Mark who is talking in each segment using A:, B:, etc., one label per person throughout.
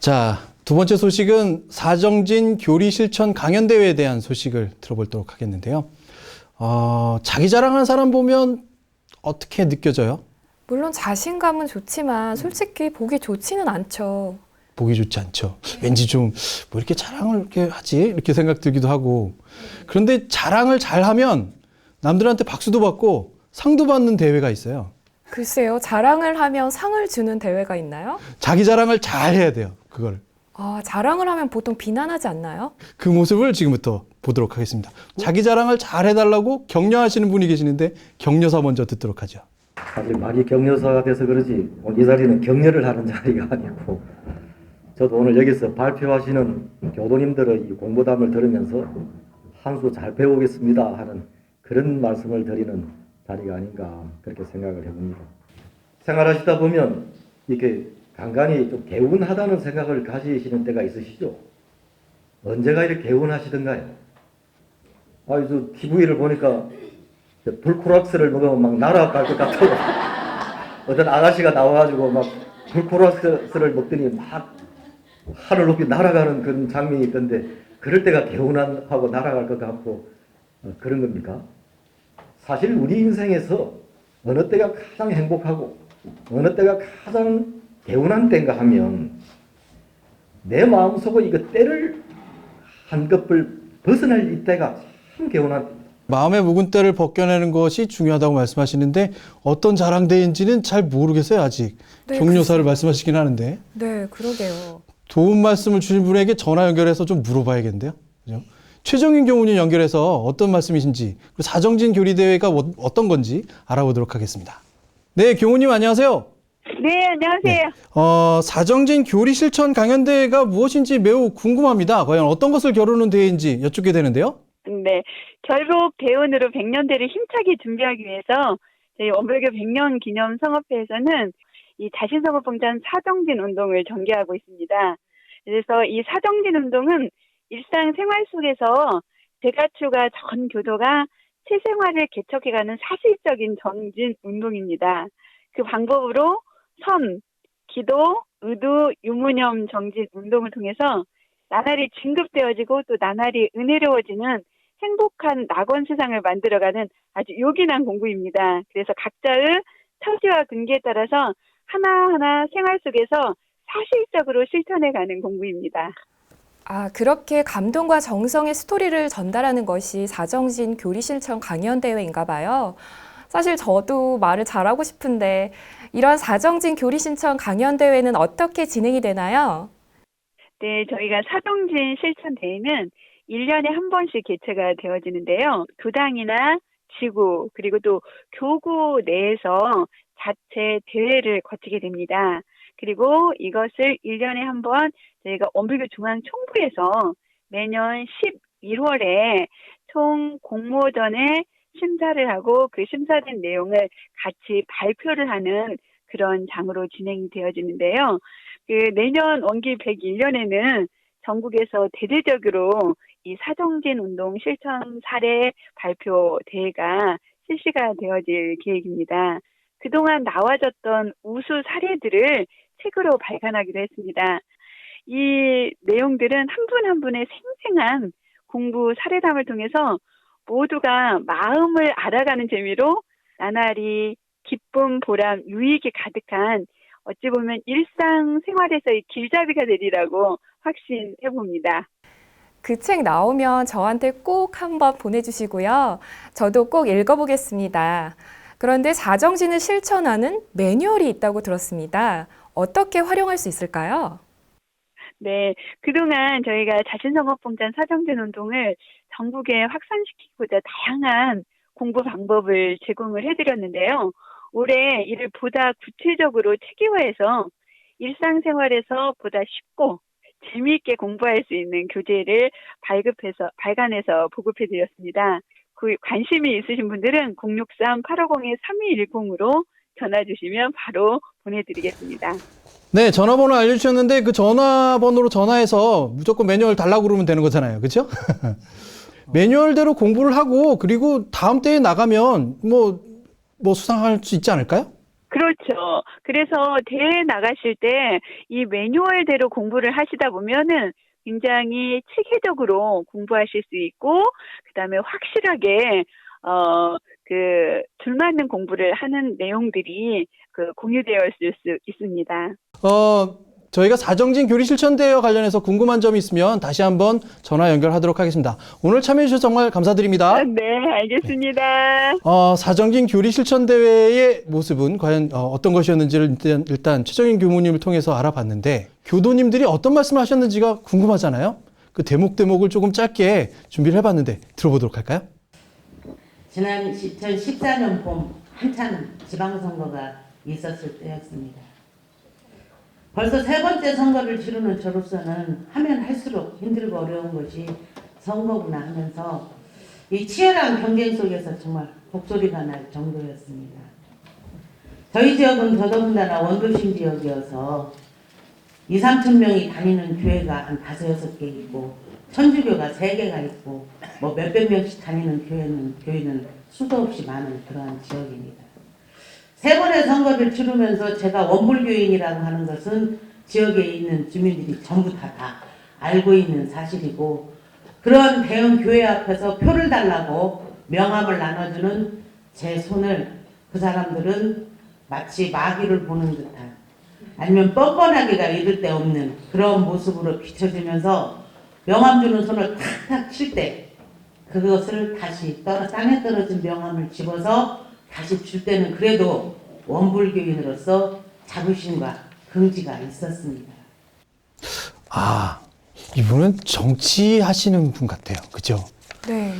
A: 자, 두 번째 소식은 사정진 교리 실천 강연 대회에 대한 소식을 들어보도록 하겠는데요. 자기 자랑하는 사람 보면 어떻게 느껴져요?
B: 물론 자신감은 좋지만 솔직히 보기 좋지는 않죠.
A: 보기 좋지 않죠. 왠지 좀 뭐 이렇게 자랑을 이렇게 하지? 이렇게 생각 들기도 하고. 그런데 자랑을 잘하면 남들한테 박수도 받고 상도 받는 대회가 있어요.
B: 글쎄요, 자랑을 하면 상을 주는 대회가 있나요?
A: 자기 자랑을 잘 해야 돼요. 그걸.
B: 자랑을 하면 보통 비난하지 않나요?
A: 그 모습을 지금부터 보도록 하겠습니다. 자기 자랑을 잘 해달라고 격려하시는 분이 계시는데 격려사 먼저 듣도록 하죠.
C: 사실 막이 격려사가 돼서 그러지 이 자리는 격려를 하는 자리가 아니고 저도 오늘 여기서 발표하시는 교도님들의 이 공부담을 들으면서 한 수 잘 배우겠습니다 하는 그런 말씀을 드리는 자리가 아닌가 그렇게 생각을 해봅니다. 생활하시다 보면 이렇게 간간히 좀 개운하다는 생각을 가지시는 때가 있으시죠? 언제가 이렇게 개운하시던가요? 저 TV를 보니까 불코락스를 먹으면 막 날아갈 것 같다고 어떤 아가씨가 나와가지고 막 불코락스를 먹더니 막 하늘 높이 날아가는 그런 장면이 있던데 그럴 때가 개운하고 날아갈 것 같고 그런 겁니까? 사실 우리 인생에서 어느 때가 가장 행복하고 어느 때가 가장 개운한 때인가 하면 내 마음속에 이거 때를 한꺼풀 벗어날 이때가 참 개운한 때입니다.
A: 마음의 묵은 때를 벗겨내는 것이 중요하다고 말씀하시는데 어떤 자랑대인지는 잘 모르겠어요, 아직.
B: 네,
A: 격려사를 말씀하시긴 하는데.
B: 네, 그러게요.
A: 도움 말씀을 주신 분에게 전화 연결해서 좀 물어봐야겠는데요. 그죠? 최정인 교우님 연결해서 어떤 말씀이신지, 그리고 사정진 교리대회가 어떤 건지 알아보도록 하겠습니다. 네, 교우님 안녕하세요.
D: 네, 안녕하세요.
A: 네. 사정진 교리 실천 강연대회가 무엇인지 매우 궁금합니다. 과연 어떤 것을 겨루는 대회인지 여쭙게 되는데요.
D: 네, 결국 대원으로 100년대를 힘차게 준비하기 위해서 저희 원불교 100년 기념 성업회에서는 이 자신성업봉전 사정진 운동을 전개하고 있습니다. 그래서 이 사정진 운동은 일상생활 속에서 대가출과 전 교도가 실생활을 개척해가는 사실적인 정진 운동입니다. 그 방법으로 선, 기도, 의도, 유무념 정진 운동을 통해서 나날이 진급되어지고 또 나날이 은혜로워지는 행복한 낙원 세상을 만들어가는 아주 요긴한 공부입니다. 그래서 각자의 처지와 근기에 따라서 하나하나 생활 속에서 사실적으로 실천해가는 공부입니다.
B: 그렇게 감동과 정성의 스토리를 전달하는 것이 사정진 교리 실천 강연 대회인가 봐요. 사실 저도 말을 잘하고 싶은데 이런 사정진 교리 실천 강연 대회는 어떻게 진행이 되나요?
D: 네, 저희가 사정진 실천 대회는 1년에 한 번씩 개최가 되어지는데요. 교당이나 지구 그리고 또 교구 내에서 자체 대회를 거치게 됩니다. 그리고 이것을 1년에 한 번 저희가 원불교 중앙총부에서 매년 11월에 총 공모전에 심사를 하고 그 심사된 내용을 같이 발표를 하는 그런 장으로 진행이 되어지는데요. 내년 원기 101년에는 전국에서 대대적으로 이 사정진 운동 실천 사례 발표 대회가 실시가 되어질 계획입니다. 그동안 나와졌던 우수 사례들을 책으로 발간하기로 했습니다. 이 내용들은 한 분 한 분의 생생한 공부 사례담을 통해서 모두가 마음을 알아가는 재미로 나날이 기쁨, 보람, 유익이 가득한 어찌 보면 일상생활에서의 길잡이가 되리라고 확신해봅니다.
B: 그 책 나오면 저한테 꼭 한번 보내주시고요. 저도 꼭 읽어보겠습니다. 그런데 사정진을 실천하는 매뉴얼이 있다고 들었습니다. 어떻게 활용할 수 있을까요?
D: 네, 그동안 저희가 자신성업봉전 사정진 운동을 전국에 확산시키고자 다양한 공부 방법을 제공을 해드렸는데요. 올해 이를 보다 구체적으로 체계화해서 일상생활에서 보다 쉽고 재미있게 공부할 수 있는 교재를 발간해서 보급해드렸습니다. 그 관심이 있으신 분들은 063-850-3210으로 전화 주시면 바로 보내드리겠습니다.
A: 네, 전화번호 알려주셨는데 그 전화번호로 전화해서 무조건 매뉴얼 달라고 그러면 되는 거잖아요. 그렇죠? 매뉴얼대로 공부를 하고 그리고 다음 때에 나가면 뭐 수상할 수 있지 않을까요?
D: 그렇죠. 그래서 대회 나가실 때 이 매뉴얼대로 공부를 하시다 보면은 굉장히 체계적으로 공부하실 수 있고, 그다음에 확실하게, 줄 맞는 공부를 하는 내용들이 공유되어 있을 수 있습니다.
A: 저희가 사정진 교리 실천대회와 관련해서 궁금한 점이 있으면 다시 한번 전화 연결하도록 하겠습니다. 오늘 참여해 주셔서 정말 감사드립니다.
D: 네, 알겠습니다.
A: 사정진 교리 실천대회의 모습은 과연 어떤 것이었는지를 일단 최정인 교무님을 통해서 알아봤는데, 교도님들이 어떤 말씀을 하셨는지가 궁금하잖아요. 그 대목을 조금 짧게 준비를 해봤는데 들어보도록 할까요?
E: 지난 2014년 봄 한참 지방선거가 있었을 때였습니다. 벌써 세 번째 선거를 치르는 저로서는 하면 할수록 힘들고 어려운 것이 선거구나 하면서 이 치열한 경쟁 속에서 정말 곡소리가 날 정도였습니다. 저희 지역은 더더군다나 원도심 지역이어서 2,3천 명이 다니는 교회가 한 5, 6개 있고, 천주교가 3개가 있고, 뭐 몇백 명씩 다니는 교회는 수도 없이 많은 그러한 지역입니다. 세 번의 선거를 치르면서 제가 원불교인이라고 하는 것은 지역에 있는 주민들이 전부 다 알고 있는 사실이고, 그런 대형 교회 앞에서 표를 달라고 명함을 나눠주는 제 손을 그 사람들은 마치 마귀를 보는 듯한, 아니면 뻔뻔하기가 이를 데 없는 그런 모습으로 비춰지면서 명함 주는 손을 탁탁 칠 때 그것을 다시 땅에 떨어진 명함을 집어서 다시 줄 때는 그래도 원불교인으로서 자부심과 긍지가 있었습니다.
A: 이분은 정치하시는 분 같아요. 그죠?
B: 네.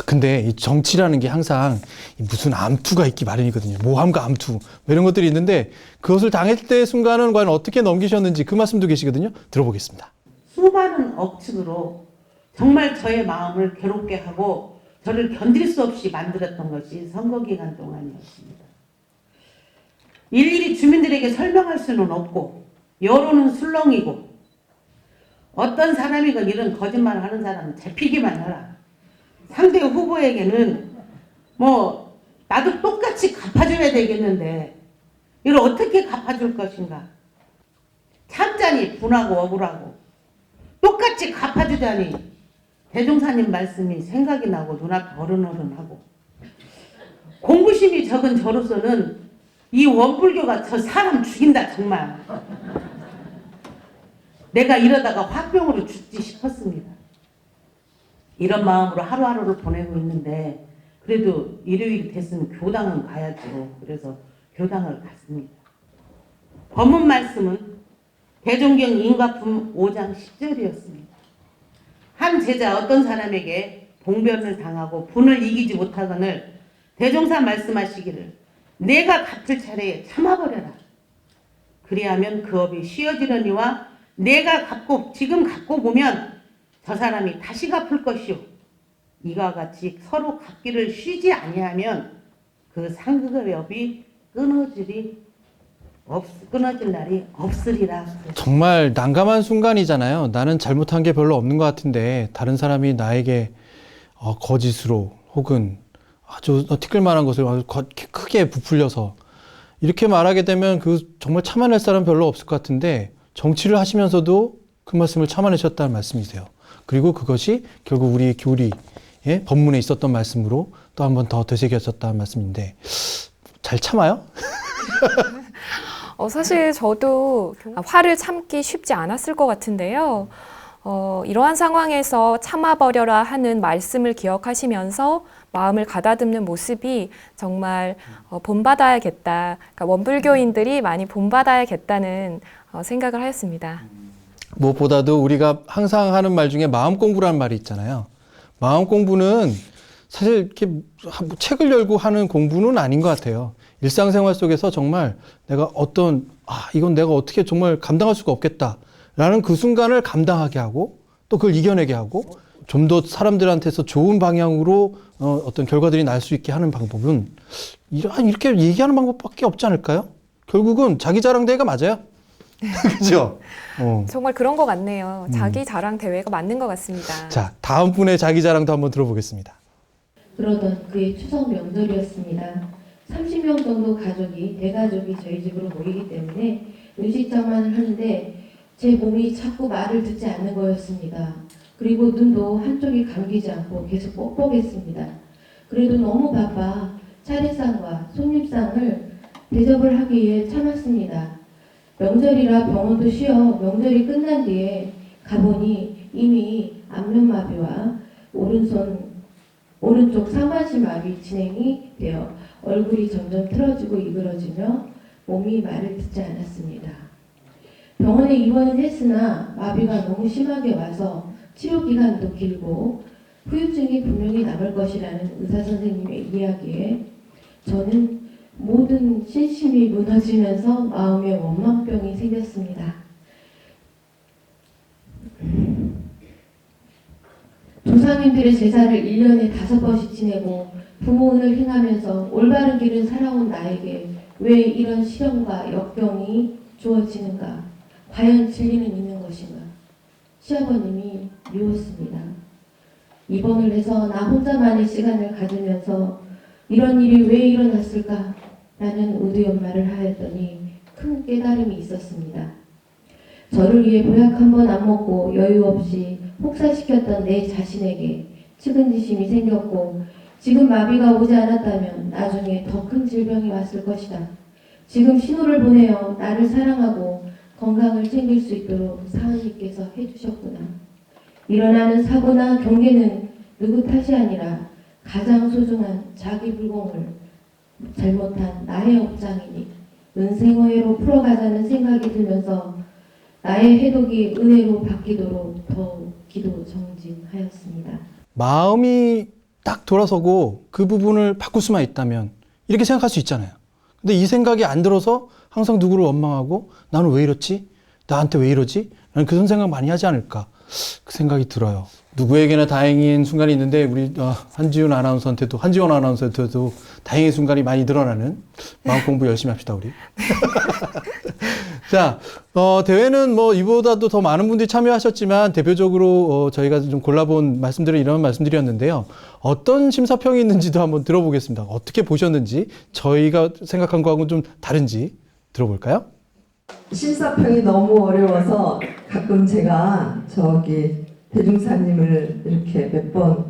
A: 근데 이 정치라는 게 항상 무슨 암투가 있기 마련이거든요. 모함과 암투, 뭐 이런 것들이 있는데, 그것을 당했을 순간은 과연 어떻게 넘기셨는지 그 말씀도 계시거든요. 들어보겠습니다.
E: 수많은 억측으로 정말 저의 마음을 괴롭게 하고 저를 견딜 수 없이 만들었던 것이 선거 기간 동안이었습니다. 일일이 주민들에게 설명할 수는 없고, 여론은 술렁이고, 어떤 사람이건 이런 거짓말을 하는 사람은 잡히기만 하라. 상대 후보에게는 뭐 나도 똑같이 갚아줘야 되겠는데 이걸 어떻게 갚아줄 것인가. 참자니 분하고 억울하고, 똑같이 갚아주자니 대종사님 말씀이 생각이 나고 눈앞에 어른어른하고, 공부심이 적은 저로서는 이 원불교가 저 사람 죽인다 정말. 내가 이러다가 화병으로 죽지 싶었습니다. 이런 마음으로 하루하루를 보내고 있는데, 그래도 일요일이 됐으면 교당은 가야죠. 그래서 교당을 갔습니다. 법문 말씀은 대종경 인과품 5장 10절이었습니다. 한 제자 어떤 사람에게 봉변을 당하고 분을 이기지 못하거늘 대종사 말씀하시기를 내가 갚을 차례에 참아버려라. 그리하면 그 업이 쉬어지려니와 내가 지금 갚고 보면 저 사람이 다시 갚을 것이요. 이와 같이 서로 갚기를 쉬지 아니하면 그 상극의 업이 끊어질 날이 없으리라.
A: 정말 난감한 순간이잖아요. 나는 잘못한 게 별로 없는 것 같은데 다른 사람이 나에게 거짓으로 혹은 아주 티끌만한 것을 아주 크게 부풀려서 이렇게 말하게 되면 정말 참아낼 사람 별로 없을 것 같은데, 정치를 하시면서도 그 말씀을 참아내셨다는 말씀이세요. 그리고 그것이 결국 우리의 교리의 법문에 있었던 말씀으로 또 한 번 더 되새겨졌다는 말씀인데, 잘 참아요?
B: 사실 저도 화를 참기 쉽지 않았을 것 같은데요. 이러한 상황에서 참아버려라 하는 말씀을 기억하시면서 마음을 가다듬는 모습이 정말 본받아야겠다. 그러니까 원불교인들이 많이 본받아야겠다는 생각을 하였습니다.
A: 무엇보다도 우리가 항상 하는 말 중에 마음 공부라는 말이 있잖아요. 마음 공부는 사실 이렇게 책을 열고 하는 공부는 아닌 것 같아요. 일상생활 속에서 정말 내가 이건 내가 어떻게 정말 감당할 수가 없겠다라는 그 순간을 감당하게 하고 또 그걸 이겨내게 하고 좀 더 사람들한테서 좋은 방향으로 어떤 결과들이 날 수 있게 하는 방법은 이렇게 얘기하는 방법밖에 없지 않을까요? 결국은 자기 자랑 대회가 맞아요. 그죠?
B: 정말 그런 것 같네요. 자기 자랑 대회가 맞는 것 같습니다.
A: 자, 다음 분의 자기 자랑도 한번 들어보겠습니다.
F: 그러던 그의 추석 명절이었습니다. 30명 정도 가족이 대가족이 저희 집으로 모이기 때문에 음식장만을 하는데 제 몸이 자꾸 말을 듣지 않는 거였습니다. 그리고 눈도 한쪽이 감기지 않고 계속 뻑뻑했습니다. 그래도 너무 바빠 차례상과 손님상을 대접을 하기 위해 참았습니다. 명절이라 병원도 쉬어 명절이 끝난 뒤에 가보니 이미 안면마비와 오른쪽 상반신 마비 진행이 되어 얼굴이 점점 틀어지고 이그러지며 몸이 말을 듣지 않았습니다. 병원에 입원은 했으나 마비가 너무 심하게 와서 치료 기간도 길고 후유증이 분명히 남을 것이라는 의사 선생님의 이야기에 저는 모든 신심이 무너지면서 마음의 원망병이 생겼습니다. 조상님들의 제사를 1년에 5번씩 지내고 부모운을 행하면서 올바른 길을 살아온 나에게 왜 이런 시련과 역경이 주어지는가? 과연 진리는 있는 것인가? 시아버님이 미웠습니다. 입원을 해서 나 혼자만의 시간을 가지면서 이런 일이 왜 일어났을까? 라는 의두연말을 하였더니 큰 깨달음이 있었습니다. 저를 위해 보약 한 번 안 먹고 여유 없이 혹사시켰던 내 자신에게 측은지심이 생겼고 지금 마비가 오지 않았다면 나중에 더 큰 질병이 왔을 것이다. 지금 신호를 보내어 나를 사랑하고 건강을 챙길 수 있도록 사은님께서 해주셨구나. 일어나는 사고나 경계는 누구 탓이 아니라 가장 소중한 자기 불공을 잘못한 나의 업장이니 은생어회로 풀어가자는 생각이 들면서 나의 해독이 은혜로 바뀌도록 더욱 기도 정진하였습니다.
A: 마음이 딱 돌아서고 그 부분을 바꿀 수만 있다면 이렇게 생각할 수 있잖아요. 근데 이 생각이 안 들어서 항상 누구를 원망하고 나는 왜 이렇지? 나한테 왜 이러지? 나는 그런 생각 많이 하지 않을까? 그 생각이 들어요. 누구에게나 다행인 순간이 있는데 우리 한지원 아나운서한테도 다행의 순간이 많이 늘어나는 마음 공부 열심히 합시다 우리. 자, 대회는 뭐 이보다도 더 많은 분들이 참여하셨지만 대표적으로 저희가 좀 골라본 말씀들은 이런 말씀들이었는데요. 어떤 심사평이 있는지도 한번 들어보겠습니다. 어떻게 보셨는지 저희가 생각한 거하고는 좀 다른지 들어볼까요?
G: 심사평이 너무 어려워서 가끔 제가 대중사님을 이렇게 몇 번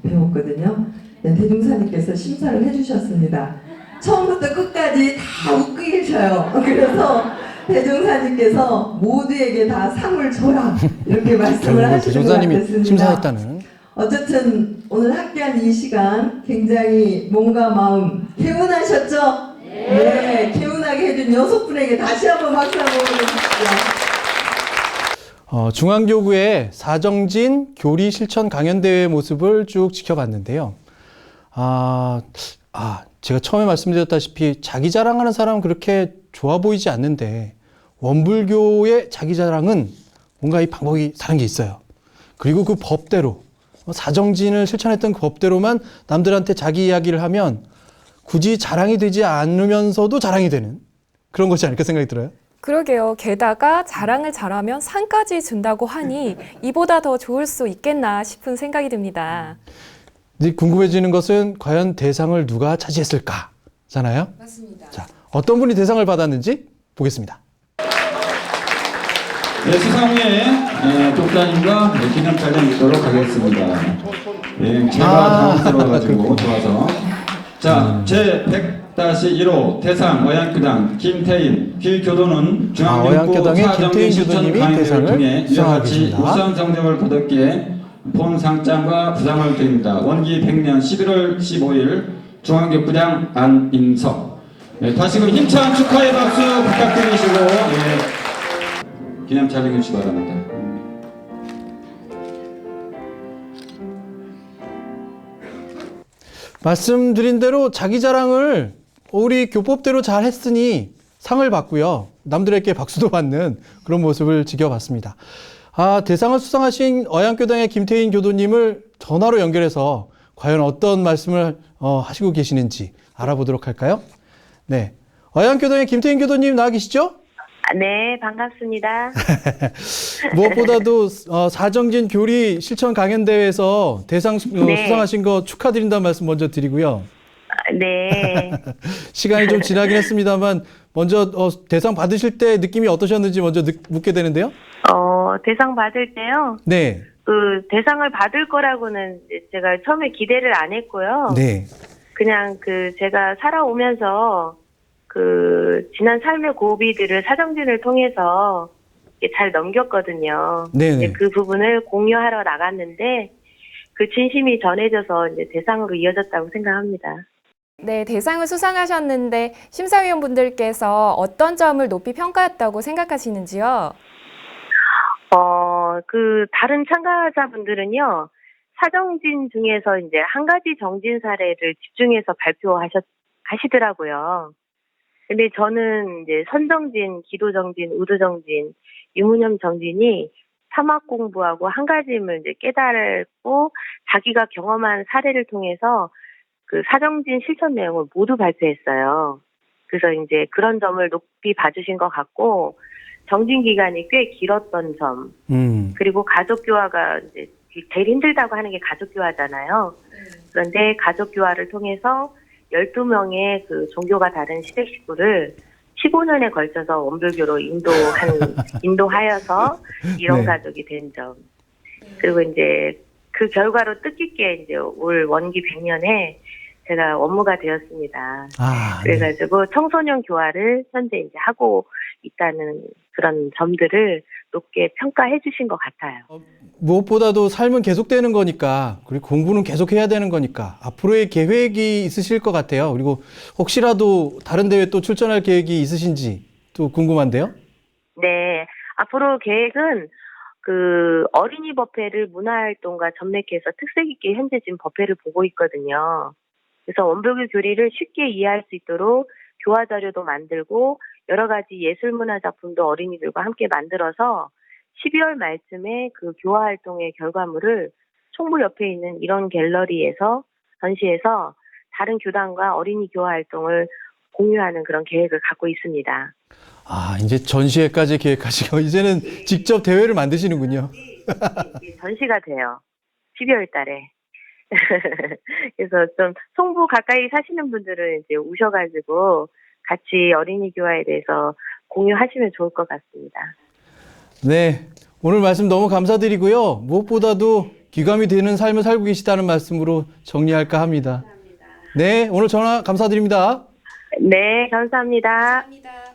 G: 배웠거든요. 네, 대중사님께서 심사를 해주셨습니다. 처음부터 끝까지 다 웃고 계셔요. 그래서 대중사님께서 모두에게 다 상을 줘라 이렇게 말씀을 하시는 것 같았습니다.
A: 심사했다는.
G: 어쨌든 오늘 함께한 이 시간 굉장히 몸과 마음 개운하셨죠? 네, 개운하게 해준 6분에게 다시 한번 박수 한번 보내주십시오.
A: 중앙교구의 사정진 교리 실천 강연대회 모습을 쭉 지켜봤는데요. 제가 처음에 말씀드렸다시피 자기 자랑하는 사람은 그렇게 좋아 보이지 않는데 원불교의 자기 자랑은 뭔가 이 방법이 다른 게 있어요. 그리고 그 법대로 사정진을 실천했던 그 법대로만 남들한테 자기 이야기를 하면 굳이 자랑이 되지 않으면서도 자랑이 되는 그런 것이 아닐까 생각이 들어요.
B: 그러게요. 게다가 자랑을 잘하면 상까지 준다고 하니 이보다 더 좋을 수 있겠나 싶은 생각이 듭니다.
A: 이제 궁금해지는 것은 과연 대상을 누가 차지했을까잖아요.
B: 맞습니다.
A: 자, 어떤 분이 대상을 받았는지 보겠습니다.
H: 네, 수상에 독자님과 기념 촬영 있도록 하겠습니다. 예, 제가 당황스러워가지고 좋아서. 자, 제 100-1호 대상 어양교당 김태인 귀교도는 중앙정부 사정진 실천 강연을 통해 이와 같이 우수한 성적을 거뒀기에 본상장과 부상을 드립니다. 원기 100년 11월 15일 중앙교구장 안인석. 네, 다시금 힘찬 축하의 박수 부탁드리시고 기념 촬영해 주시기 바랍니다.
A: 말씀드린 대로 자기 자랑을 우리 교법대로 잘 했으니 상을 받고요. 남들에게 박수도 받는 그런 모습을 지켜봤습니다. 대상을 수상하신 어양교당의 김태인 교도님을 전화로 연결해서 과연 어떤 말씀을 하시고 계시는지 알아보도록 할까요? 네. 어양교당의 김태인 교도님 나와 계시죠?
I: 네, 반갑습니다.
A: 무엇보다도 사정진 교리 실천 강연대회에서 대상 수상하신 거 축하드린다는 말씀 먼저 드리고요.
I: 네.
A: 시간이 좀 지나긴 했습니다만 먼저 대상 받으실 때 느낌이 어떠셨는지 먼저 묻게 되는데요.
I: 대상 받을 때요.
A: 네.
I: 그 대상을 받을 거라고는 제가 처음에 기대를 안 했고요.
A: 네.
I: 그냥 제가 살아오면서 지난 삶의 고비들을 사정진을 통해서 잘 넘겼거든요.
A: 네네.
I: 이제 그 부분을 공유하러 나갔는데 그 진심이 전해져서 이제 대상으로 이어졌다고 생각합니다.
B: 네, 대상을 수상하셨는데 심사위원분들께서 어떤 점을 높이 평가했다고 생각하시는지요?
I: 다른 참가자분들은요, 사정진 중에서 이제 한 가지 정진 사례를 집중해서 발표하시더라고요. 근데 저는 이제 선정진, 기도정진, 의도정진, 유무념 정진이 사막 공부하고 한 가지를 이제 깨달고 자기가 경험한 사례를 통해서 그 사정진 실천 내용을 모두 발표했어요. 그래서 이제 그런 점을 높이 봐주신 것 같고, 정진 기간이 꽤 길었던 점, 그리고 가족 교화가 이제 제일 힘들다고 하는 게 가족 교화잖아요. 그런데 가족 교화를 통해서 12명의 그 종교가 다른 시댁 식구를 15년에 걸쳐서 원불교로 인도하여서 이런
A: 네.
I: 가족이 된 점. 그리고 이제 그 결과로 뜻깊게 이제 올 원기 100년에 제가 원무가 되었습니다.
A: 아, 네.
I: 그래가지고 청소년 교화를 현재 이제 하고 있다는 그런 점들을 높게 평가해 주신 것 같아요.
A: 무엇보다도 삶은 계속되는 거니까, 그리고 공부는 계속 해야 되는 거니까 앞으로의 계획이 있으실 것 같아요. 그리고 혹시라도 다른 대회 또 출전할 계획이 있으신지 또 궁금한데요.
I: 네, 앞으로 계획은 그 어린이 법회를 문화활동과 접목해서 특색 있게 현재 지금 법회를 보고 있거든요. 그래서 원불교 교리를 쉽게 이해할 수 있도록 교화 자료도 만들고 여러 가지 예술문화 작품도 어린이들과 함께 만들어서 12월 말쯤에 그 교화 활동의 결과물을 총무 옆에 있는 이런 갤러리에서 전시해서 다른 교단과 어린이 교화 활동을 공유하는 그런 계획을 갖고 있습니다.
A: 아, 이제 전시회까지 계획하시고 이제는 직접 대회를 만드시는군요.
I: 전시가 돼요. 12월 달에. 그래서 좀 송부 가까이 사시는 분들은 이제 오셔가지고 같이 어린이 교화에 대해서 공유하시면 좋을 것 같습니다.
A: 네, 오늘 말씀 너무 감사드리고요. 무엇보다도 귀감이 되는 삶을 살고 계시다는 말씀으로 정리할까 합니다. 네, 오늘 전화 감사드립니다.
I: 네, 감사합니다.
B: 감사합니다.